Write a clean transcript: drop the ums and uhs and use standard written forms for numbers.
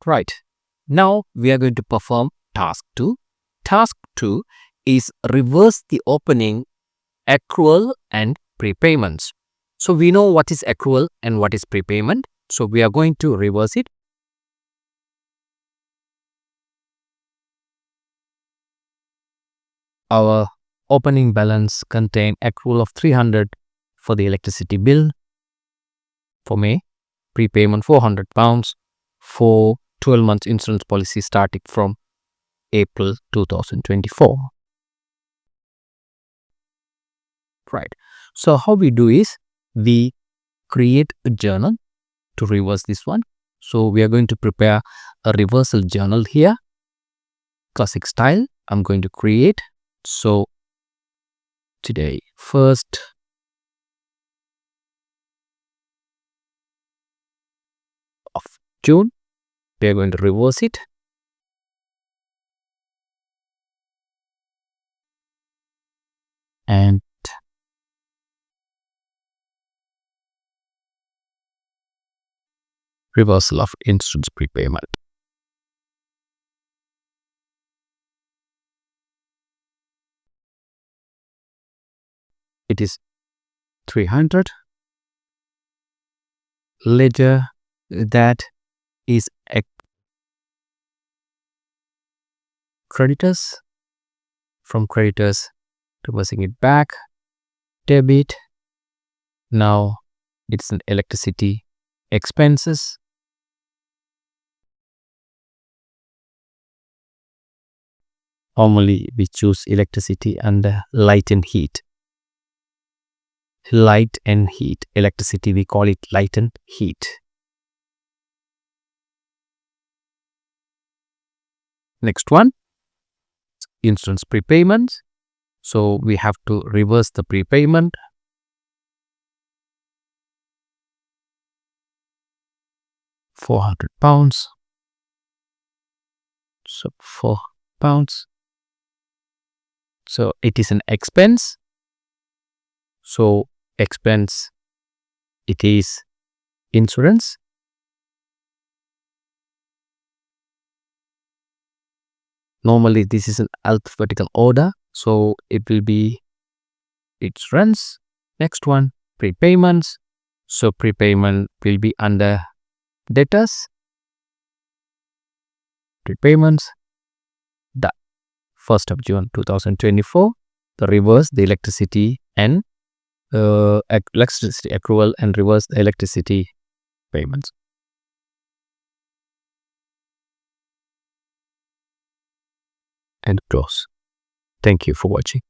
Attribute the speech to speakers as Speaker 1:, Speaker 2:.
Speaker 1: Right. Now we are going to perform task 2. Task 2 is reverse the opening accrual and prepayments. So we know what is accrual and what is prepayment. So we are going to reverse it. Our opening balance contain accrual of 300 for the electricity bill for May, prepayment £400 for 12 months insurance policy starting from April 2024. Right. So how we do is we create a journal to reverse this one. So we are going to prepare a reversal journal here. Classic style I'm going to create. So today 1st of June we are going to reverse it. And reversal of insurance prepayment. It is 300. Ledger that is creditors. From creditors, reversing it back. Debit. Now it's an electricity expenses. Normally we choose electricity and light and heat. Light and heat. Electricity we call it light and heat. Next one, insurance prepayments. So we have to reverse the prepayment. £400. So £4. So it is an expense. So expense, it is insurance. Normally this is an alphabetical order. So it will be insurance. Next one, prepayments. So prepayment will be under debtors. Prepayments. Done. 1st of June 2024. The reverse the electricity and electricity accrual and reverse the electricity payments. And close. Thank you for watching.